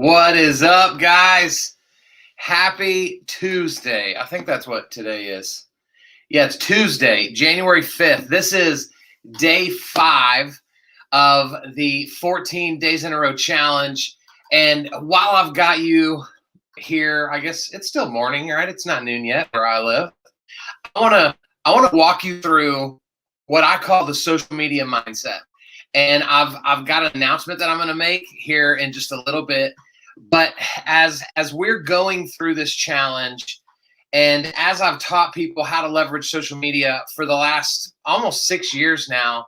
What is up, guys? Happy Tuesday. I think that's what today is. Yeah, it's Tuesday, January 5th. This is day 5 of the 14 Days in a Row challenge. And while I've got you here, I guess it's still morning, right? It's not noon yet where I live. I want to walk you through what I call the social media mindset. And I've got an announcement that I'm going to make here in just a little bit. But as we're going through this challenge, and as I've taught people how to leverage social media for the last almost 6 years now,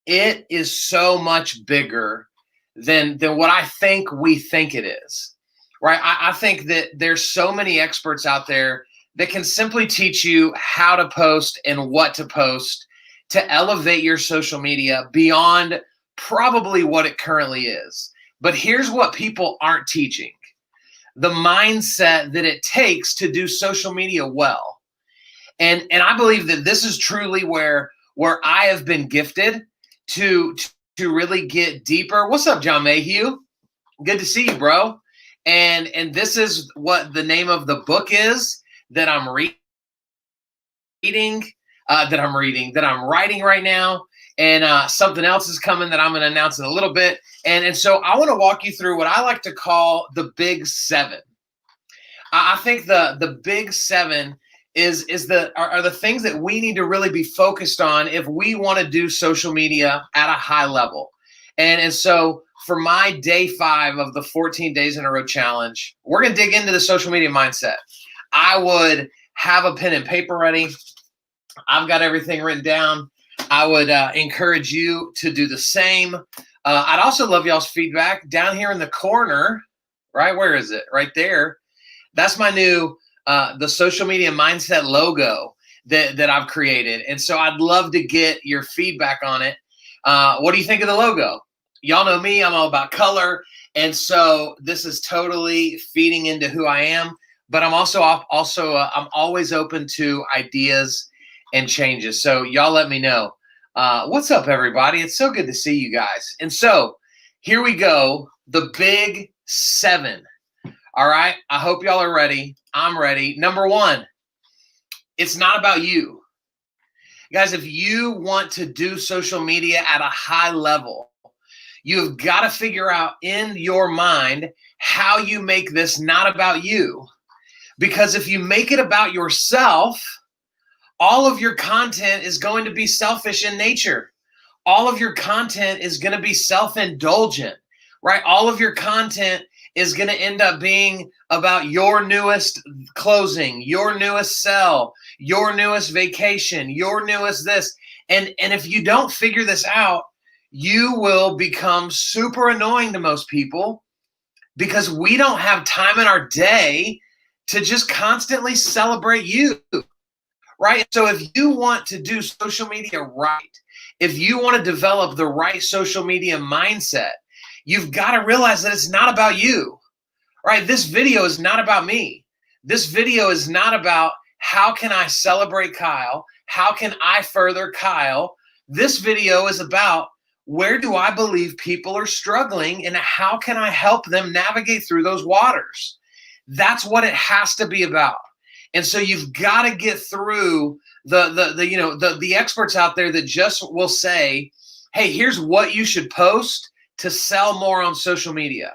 it is so much bigger than what I think we think it is, right? I think that there's so many experts out there that can simply teach you how to post and what to post to elevate your social media beyond probably what it currently is. But here's what people aren't teaching: the mindset that it takes to do social media well. And I believe that this is truly where I have been gifted to really get deeper. What's up, John Mayhew? Good to see you, bro. And this is what the name of the book is that I'm that I'm writing right now. And something else is coming that I'm going to announce in a little bit. And so I want to walk you through what I like to call the Big Seven. I think the Big Seven are the things that we need to really be focused on if we want to do social media at a high level. And so for my day 5 of the 14 Days in a Row challenge, we're going to dig into the social media mindset. I would have a pen and paper ready. I've got everything written down. I would encourage you to do the same. I'd also love y'all's feedback down here in the corner, right? Where is it? Right there. That's my new the social media mindset logo that I've created. And so I'd love to get your feedback on it. What do you think of the logo? Y'all know me, I'm all about color. And so this is totally feeding into who I am, but I'm I'm always open to ideas and changes. So y'all let me know. What's up, everybody? It's so good to see you guys. And so here we go, the Big Seven. All right, I hope y'all are ready. I'm ready. Number 1, it's not about you. Guys, if you want to do social media at a high level, you've got to figure out in your mind how you make this not about you. Because if you make it about yourself, all of your content is going to be selfish in nature. All of your content is going to be self-indulgent, right? All of your content is going to end up being about your newest closing, your newest sell, your newest vacation, your newest this. And if you don't figure this out, you will become super annoying to most people because we don't have time in our day to just constantly celebrate you. Right? So if you want to do social media right, if you want to develop the right social media mindset, you've got to realize that it's not about you, right? This video is not about me. This video is not about how can I celebrate Kyle? How can I further Kyle? This video is about where do I believe people are struggling and how can I help them navigate through those waters? That's what it has to be about. And so you've got to get through the experts out there that just will say, hey, here's what you should post to sell more on social media.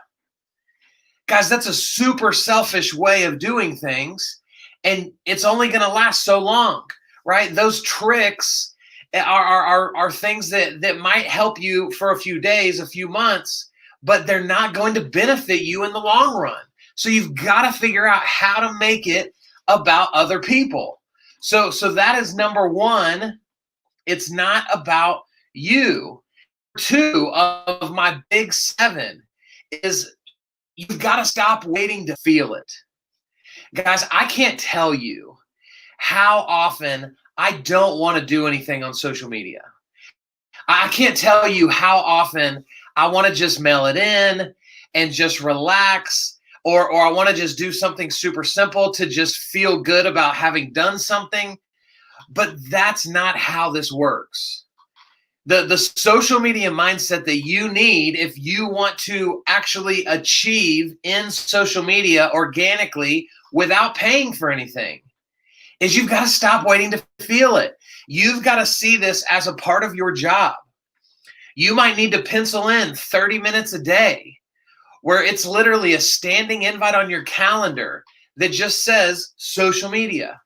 Guys, that's a super selfish way of doing things, and it's only going to last so long, right? Those tricks are things that might help you for a few days, a few months, but they're not going to benefit you in the long run. So you've got to figure out how to make it about other people. So that is number 1. It's not about you. 2 of my Big 7 is you've got to stop waiting to feel it. Guys, I can't tell you how often I don't want to do anything on social media. I can't tell you how often I want to just mail it in and just relax. Or I want to just do something super simple to just feel good about having done something. But that's not how this works. The social media mindset that you need if you want to actually achieve in social media organically without paying for anything is you've got to stop waiting to feel it. You've got to see this as a part of your job. You might need to pencil in 30 minutes a day where it's literally a standing invite on your calendar that just says social media.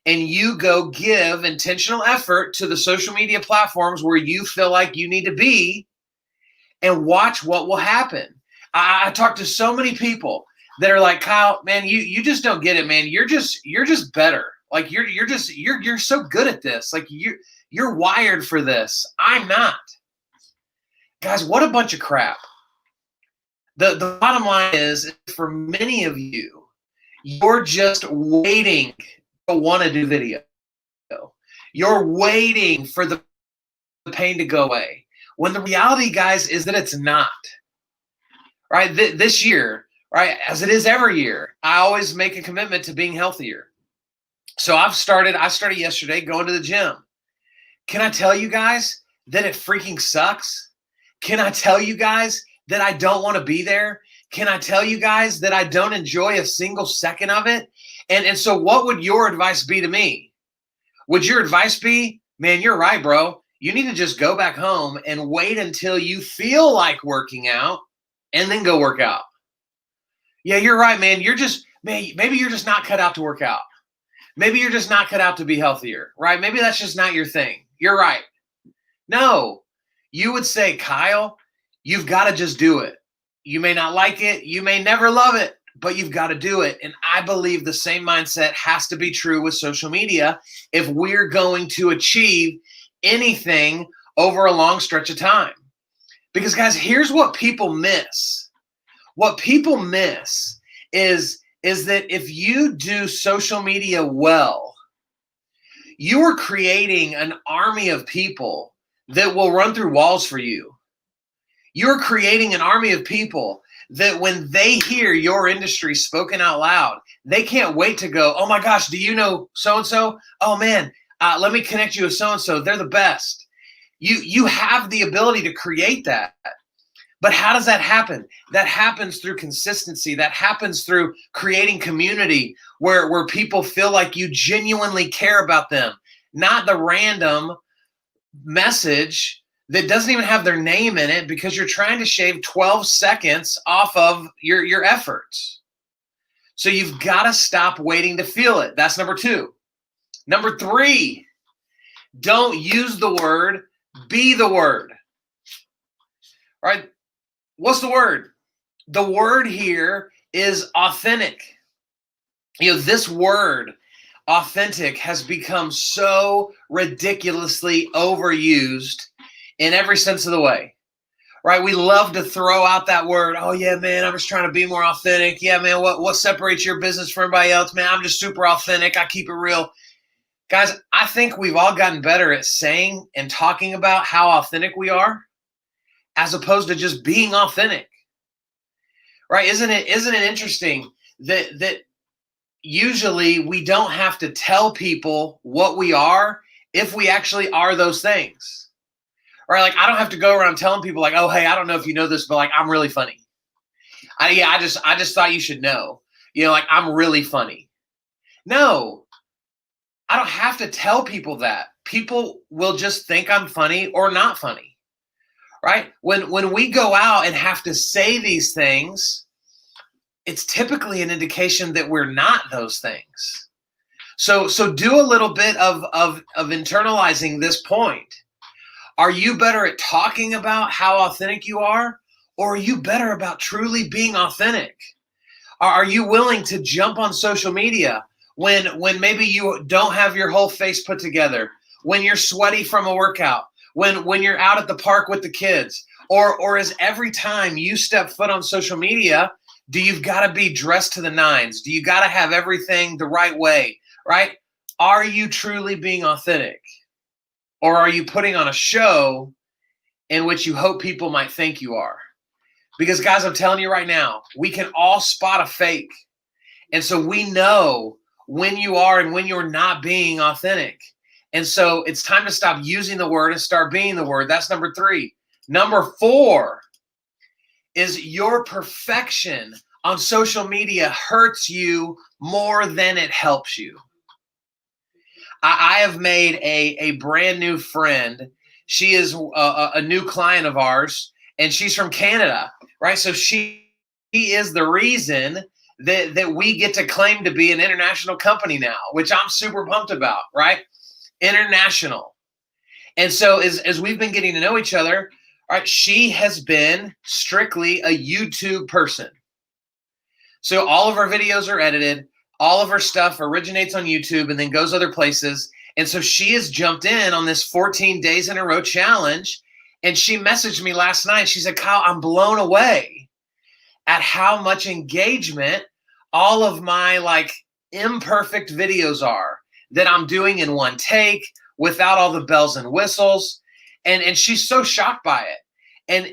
And you go give intentional effort to the social media platforms where you feel like you need to be and watch what will happen. I talk to so many people that are like, Kyle, man, you just don't get it, man. You're just better. Like you're so good at this. Like you're wired for this. I'm not. Guys, what a bunch of crap. The bottom line is for many of you, you're just waiting to want to do video. You're waiting for the pain to go away. When the reality, guys, is that it's not. Right? This year, right, as it is every year, I always make a commitment to being healthier. So I started yesterday going to the gym. Can I tell you guys that it freaking sucks? Can I tell you guys that I don't want to be there? Can I tell you guys that I don't enjoy a single second of it? And so what would your advice be to me? Would your advice be, man, you're right, bro. You need to just go back home and wait until you feel like working out and then go work out. Yeah, you're right, man. Maybe you're just not cut out to work out. Maybe you're just not cut out to be healthier, right? Maybe that's just not your thing. You're right. No, you would say, Kyle, you've got to just do it. You may not like it. You may never love it, but you've got to do it. And I believe the same mindset has to be true with social media if we're going to achieve anything over a long stretch of time. Because, guys, here's what people miss. What people miss is that if you do social media well, you are creating an army of people that will run through walls for you. You're creating an army of people that when they hear your industry spoken out loud, they can't wait to go, oh my gosh, do you know so-and-so? Oh man, let me connect you with so-and-so. They're the best. You have the ability to create that. But how does that happen? That happens through consistency. That happens through creating community where people feel like you genuinely care about them, not the random message that doesn't even have their name in it because you're trying to shave 12 seconds off of your efforts. So you've got to stop waiting to feel it. That's number 2. Number 3, don't use the word, be the word. All right? What's the word? The word here is authentic. This word, authentic, has become so ridiculously overused in every sense of the way, right? We love to throw out that word. Oh yeah, man, I'm just trying to be more authentic. Yeah, man, what separates your business from everybody else? Man, I'm just super authentic. I keep it real. Guys, I think we've all gotten better at saying and talking about how authentic we are as opposed to just being authentic, right? Isn't it interesting that usually we don't have to tell people what we are if we actually are those things, right? Like I don't have to go around telling people like, oh, hey, I don't know if you know this, but like I'm really funny. I just thought you should know, like I'm really funny. No, I don't have to tell people that. People will just think I'm funny or not funny. Right? When we go out and have to say these things, it's typically an indication that we're not those things. So do a little bit of internalizing this point. Are you better at talking about how authentic you are, or are you better about truly being authentic? Are you willing to jump on social media when maybe you don't have your whole face put together, when you're sweaty from a workout, when you're out at the park with the kids, or is every time you step foot on social media, do you've got to be dressed to the nines? Do you got to have everything the right way, right? Are you truly being authentic? Or are you putting on a show in which you hope people might think you are? Because guys, I'm telling you right now, we can all spot a fake. And so we know when you are and when you're not being authentic. And so it's time to stop using the word and start being the word. That's number 3. Number 4 is your perfection on social media hurts you more than it helps you. I have made a brand new friend. She is a new client of ours, and she's from Canada, right? So she is the reason that we get to claim to be an international company now, which I'm super pumped about, right? International. And so as we've been getting to know each other, right, she has been strictly a YouTube person. So all of our videos are edited. All of her stuff originates on YouTube and then goes other places. And so she has jumped in on this 14 days in a row challenge. And she messaged me last night. She said, Kyle, I'm blown away at how much engagement all of my like imperfect videos are that I'm doing in one take without all the bells and whistles. And she's so shocked by it.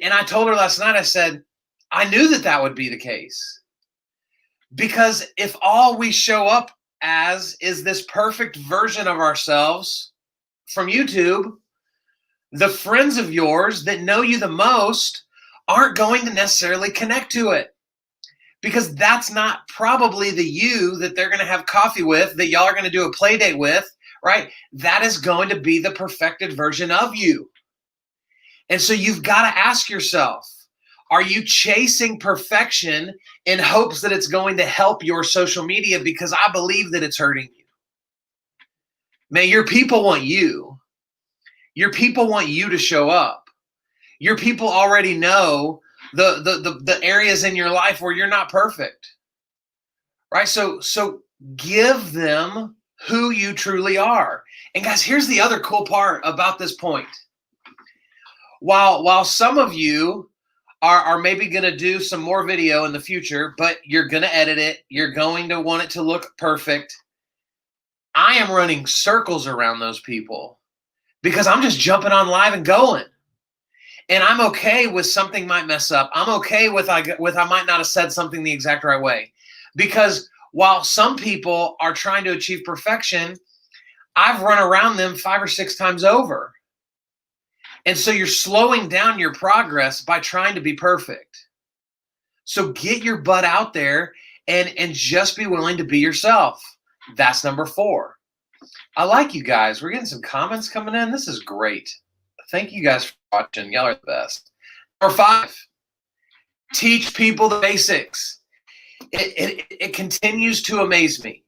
And I told her last night, I said, I knew that would be the case. Because if all we show up as is this perfect version of ourselves from YouTube, the friends of yours that know you the most aren't going to necessarily connect to it. Because that's not probably the you that they're going to have coffee with, that y'all are going to do a play date with, right? That is going to be the perfected version of you. And so you've got to ask yourself, are you chasing perfection in hopes that it's going to help your social media? Because I believe that it's hurting you. Man, your people want you. Your people want you to show up. Your people already know the areas in your life where you're not perfect. Right? So give them who you truly are. And guys, here's the other cool part about this point. While some of you are maybe going to do some more video in the future, but you're going to edit it. You're going to want it to look perfect. I am running circles around those people because I'm just jumping on live and going. And I'm okay with something might mess up. I'm okay with I might not have said something the exact right way. Because while some people are trying to achieve perfection, I've run around them 5 or 6 times over. And so you're slowing down your progress by trying to be perfect. So get your butt out there and just be willing to be yourself. That's number 4. I like you guys. We're getting some comments coming in. This is great. Thank you guys for watching. Y'all are the best. Number 5, teach people the basics. It continues to amaze me.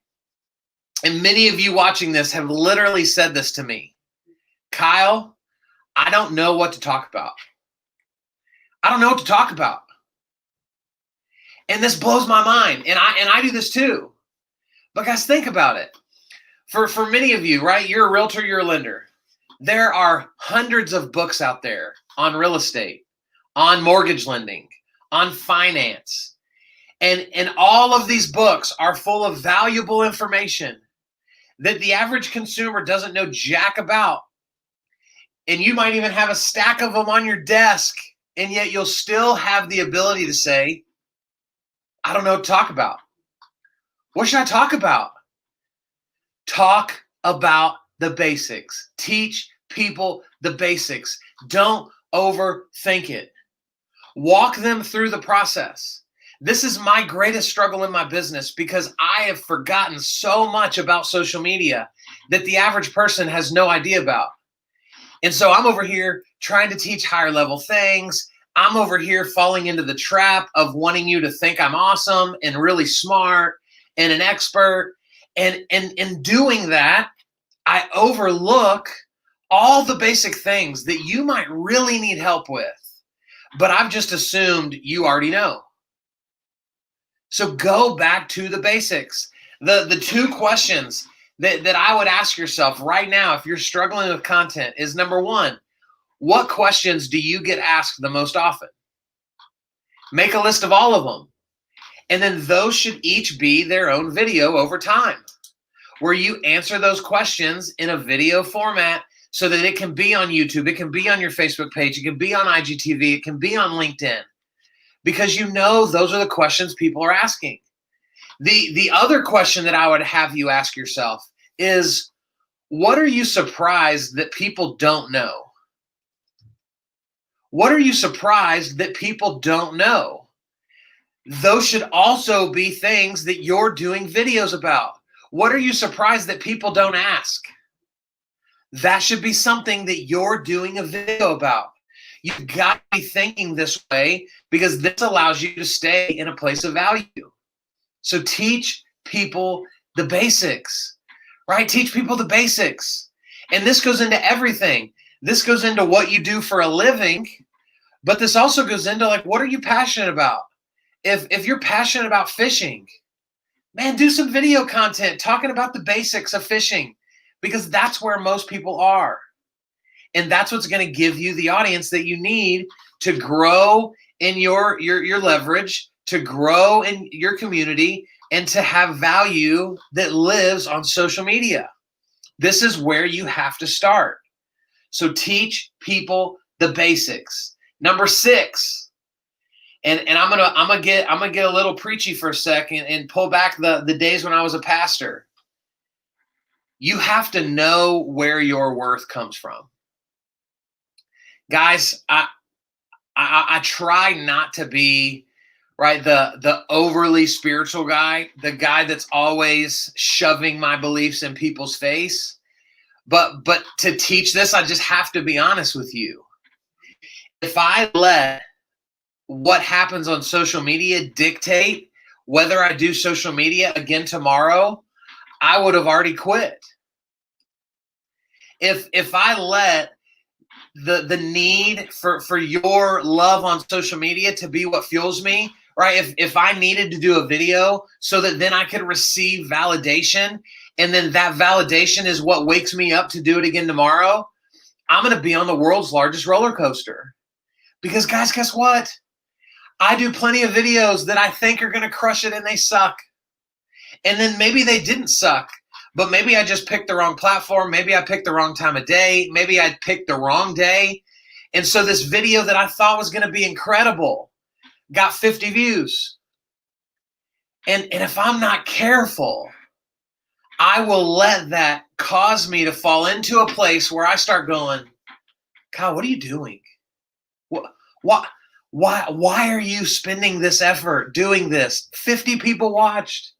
And many of you watching this have literally said this to me. Kyle, I don't know what to talk about. I don't know what to talk about. And this blows my mind. And I do this too. But guys, think about it. For many of you, right? You're a realtor, you're a lender. There are hundreds of books out there on real estate, on mortgage lending, on finance. And all of these books are full of valuable information that the average consumer doesn't know jack about. And you might even have a stack of them on your desk, and yet you'll still have the ability to say, I don't know what to talk about. What should I talk about? Talk about the basics. Teach people the basics. Don't overthink it. Walk them through the process. This is my greatest struggle in my business because I have forgotten so much about social media that the average person has no idea about. And so I'm over here trying to teach higher level things. I'm over here falling into the trap of wanting you to think I'm awesome and really smart and an expert. And in doing that, I overlook all the basic things that you might really need help with. But I've just assumed you already know. So go back to the basics. The 2 questions that I would ask yourself right now if you're struggling with content is, number 1, what questions do you get asked the most often? Make a list of all of them. And then those should each be their own video over time, where you answer those questions in a video format so that it can be on YouTube, it can be on your Facebook page, it can be on IGTV, it can be on LinkedIn, because you know those are the questions people are asking. The other question that I would have you ask yourself is, What are you surprised that people don't know? What are you surprised that people don't know? Those should also be things that you're doing videos about. What are you surprised that people don't ask? That should be something that you're doing a video about. You've got to be thinking this way because this allows you to stay in a place of value. So teach people the basics, right? Teach people the basics. And this goes into everything. This goes into what you do for a living, but this also goes into like, what are you passionate about? If you're passionate about fishing, man, do some video content talking about the basics of fishing because that's where most people are. And that's what's going to give you the audience that you need to grow in your leverage, to grow in your community, and to have value that lives on social media. This is where you have to start. So teach people the basics. Number 6, and I'm gonna get a little preachy for a second and pull back the days when I was a pastor. You have to know where your worth comes from. Guys, I try not to be right the overly spiritual guy, the guy that's always shoving my beliefs in people's face. But to teach this, I just have to be honest with you. If I let what happens on social media dictate whether I do social media again tomorrow, I would have already quit. If I let the need for your love on social media to be what fuels me, right? If I needed to do a video so that then I could receive validation, and then that validation is what wakes me up to do it again tomorrow, I'm going to be on the world's largest roller coaster. Because guys, guess what? I do plenty of videos that I think are going to crush it and they suck. And then maybe they didn't suck, but maybe I just picked the wrong platform. Maybe I picked the wrong time of day. Maybe I picked the wrong day. And so this video that I thought was going to be incredible got 50 views. And if I'm not careful, I will let that cause me to fall into a place where I start going, Kyle, what are you doing? Why are you spending this effort doing this? 50 people watched.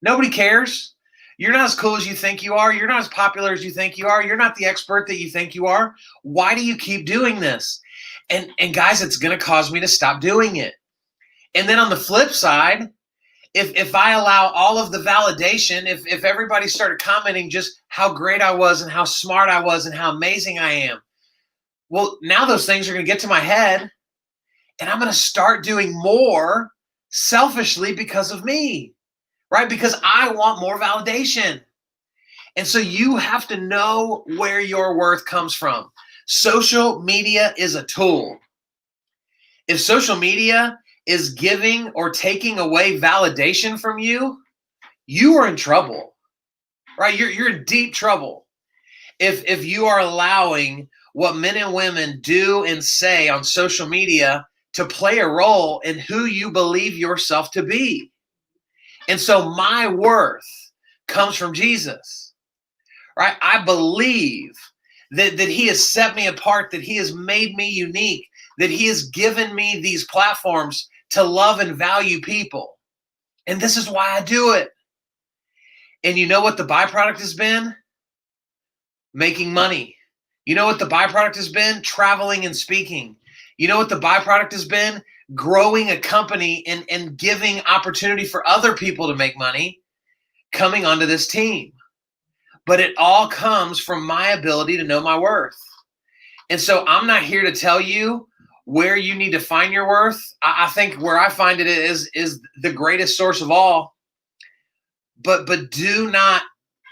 Nobody cares. You're not as cool as you think you are. You're not as popular as you think you are. You're not the expert that you think you are. Why do you keep doing this? And guys, it's going to cause me to stop doing it. And then on the flip side, if I allow all of the validation, if everybody started commenting just how great I was and how smart I was and how amazing I am, well, now those things are going to get to my head and I'm going to start doing more selfishly because of me, right? Because I want more validation. And so you have to know where your worth comes from. Social media is a tool. If social media is giving or taking away validation from you, you are in trouble, right? You're in deep trouble. If you are allowing what men and women do and say on social media to play a role in who you believe yourself to be. And so my worth comes from Jesus, right? I believe that he has set me apart, that he has made me unique, that he has given me these platforms to love and value people. And this is why I do it. And you know what the byproduct has been? Making money. You know what the byproduct has been? Traveling and speaking. You know what the byproduct has been? Growing a company and giving opportunity for other people to make money coming onto this team. But it all comes from my ability to know my worth. And so I'm not here to tell you where you need to find your worth. I think where I find it is the greatest source of all. But do not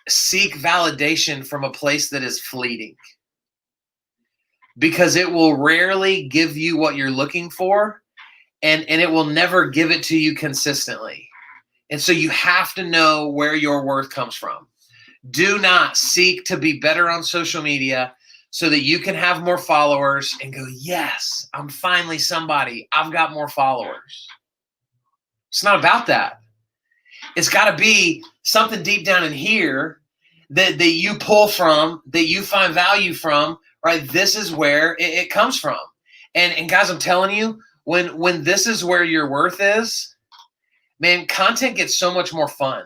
seek validation from a place that is fleeting. Because it will rarely give you what you're looking for, and it will never give it to you consistently. And so you have to know where your worth comes from. Do not seek to be better on social media so that you can have more followers and go, yes, I'm finally somebody. I've got more followers. It's not about that. It's got to be something deep down in here that you pull from, that you find value from, right? This is where it comes from. And guys, I'm telling you, when this is where your worth is, man, content gets so much more fun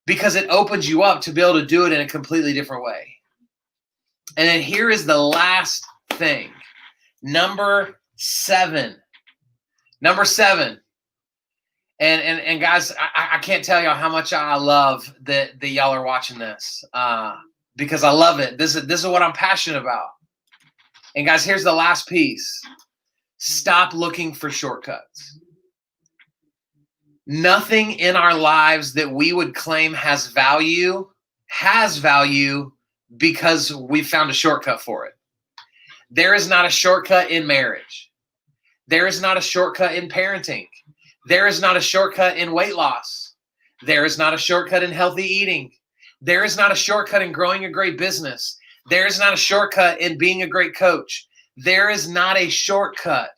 because it opens you up to be able to do it in a completely different way. And then here is the last thing. Number seven. And guys, I can't tell y'all how much I love that y'all are watching this because I love it. This is what I'm passionate about. And guys, here's the last piece. Stop looking for shortcuts. Nothing in our lives that we would claim has value because we found a shortcut for it. There is not a shortcut in marriage. There is not a shortcut in parenting. There is not a shortcut in weight loss. There is not a shortcut in healthy eating. There is not a shortcut in growing a great business. There is not a shortcut in being a great coach. There is not a shortcut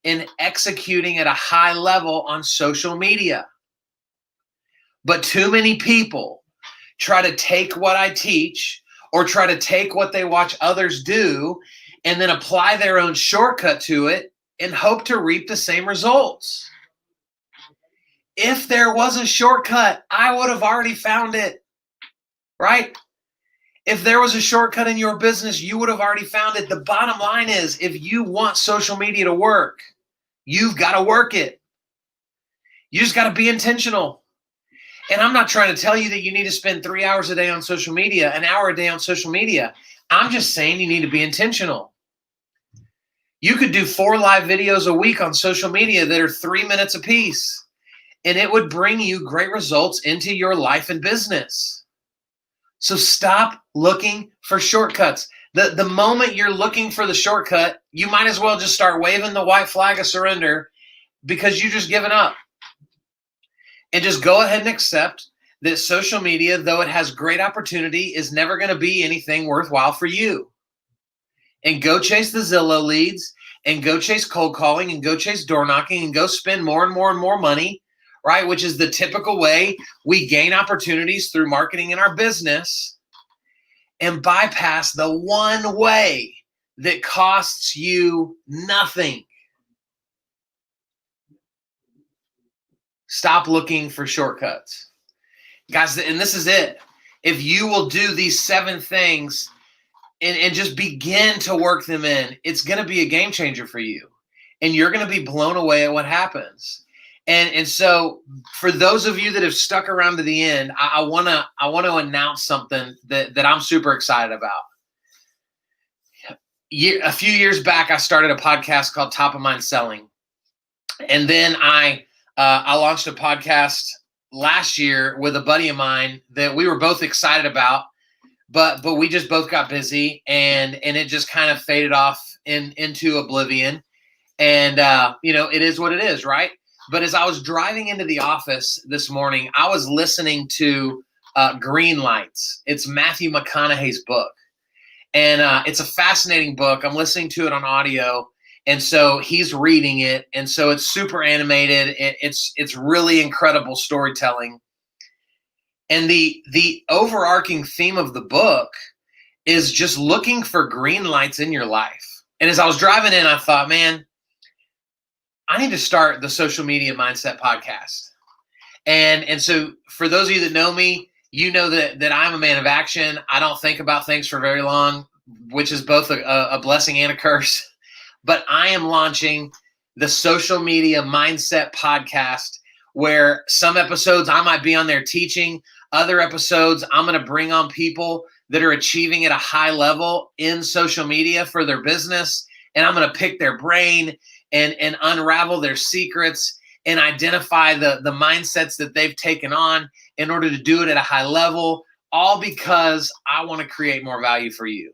in executing at a high level on social media. But too many people try to take what I teach or try to take what they watch others do and then apply their own shortcut to it and hope to reap the same results. If there was a shortcut, I would have already found it, right? If there was a shortcut in your business, you would have already found it. The bottom line is, if you want social media to work, you've got to work it. You just got to be intentional. And I'm not trying to tell you that you need to spend 3 hours a day on social media, an hour a day on social media. I'm just saying you need to be intentional. You could do 4 live videos a week on social media that are 3 minutes a piece, and it would bring you great results into your life and business. So stop looking for shortcuts. The moment you're looking for the shortcut, you might as well just start waving the white flag of surrender because you just given up. And just go ahead and accept that social media, though it has great opportunity, is never going to be anything worthwhile for you. And go chase the Zillow leads, and go chase cold calling, and go chase door knocking, and go spend more and more and more money, right? Which is the typical way we gain opportunities through marketing in our business, and bypass the one way that costs you nothing. Stop looking for shortcuts. Guys, and this is it. If you will do these 7 things and just begin to work them in, it's going to be a game changer for you. And you're going to be blown away at what happens. And so for those of you that have stuck around to the end, I want to announce something that I'm super excited about. A few years back, I started a podcast called Top of Mind Selling. And then I launched a podcast last year with a buddy of mine that we were both excited about, but we just both got busy and it just kind of faded off into oblivion. And it is what it is, right? But as I was driving into the office this morning, I was listening to Green Lights. It's Matthew McConaughey's book, and it's a fascinating book. I'm listening to it on audio. And so he's reading it, and so it's super animated. It's really incredible storytelling. And the overarching theme of the book is just looking for green lights in your life. And as I was driving in, I thought, man, I need to start the Social Media Mindset podcast. And so for those of you that know me, you know that I'm a man of action. I don't think about things for very long, which is both a blessing and a curse. But I am launching the Social Media Mindset podcast, where some episodes I might be on there teaching, other episodes I'm going to bring on people that are achieving at a high level in social media for their business. And I'm going to pick their brain and unravel their secrets and identify the mindsets that they've taken on in order to do it at a high level, all because I want to create more value for you.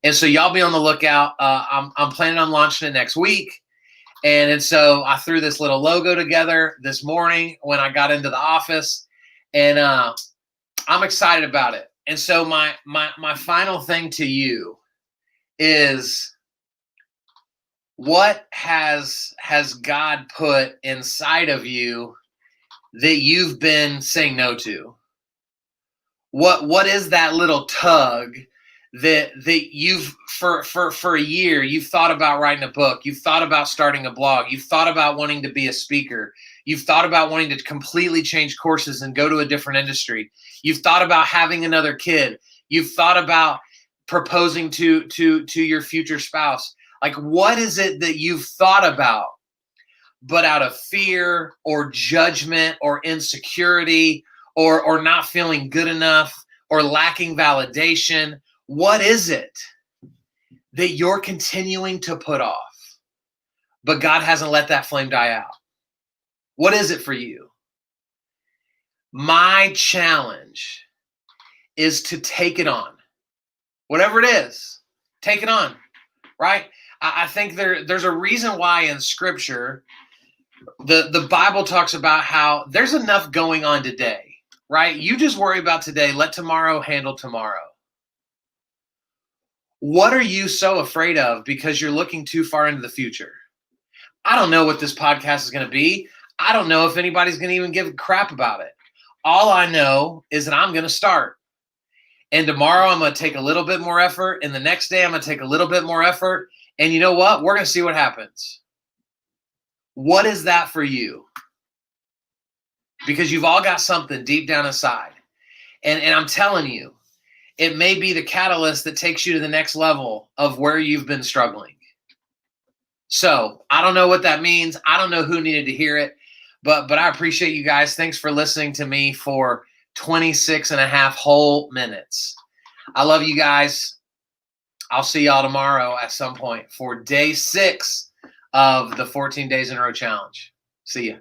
And so y'all be on the lookout. I'm planning on launching it next week. And so I threw this little logo together this morning when I got into the office, and I'm excited about it. And so my final thing to you is, what has God put inside of you that you've been saying no to? What is that little tug that you've for a year you've thought about writing a book, you've thought about starting a blog, you've thought about wanting to be a speaker, you've thought about wanting to completely change courses and go to a different industry, you've thought about having another kid, you've thought about proposing to your future spouse. Like, what is it that you've thought about, but out of fear or judgment or insecurity or not feeling good enough or lacking validation? What is it that you're continuing to put off, but God hasn't let that flame die out? What is it for you? My challenge is to take it on. Whatever it is, take it on, right? I think there's a reason why in Scripture, the Bible talks about how there's enough going on today, right? You just worry about today. Let tomorrow handle tomorrow. What are you so afraid of because you're looking too far into the future? I don't know what this podcast is going to be. I don't know if anybody's going to even give a crap about it. All I know is that I'm going to start. And tomorrow I'm going to take a little bit more effort. And the next day I'm going to take a little bit more effort. And you know what? We're going to see what happens. What is that for you? Because you've all got something deep down inside. And I'm telling you, it may be the catalyst that takes you to the next level of where you've been struggling. So I don't know what that means. I don't know who needed to hear it, but I appreciate you guys. Thanks for listening to me for 26 and a half whole minutes. I love you guys. I'll see y'all tomorrow at some point for day 6 of the 14 Days in a Row Challenge. See ya.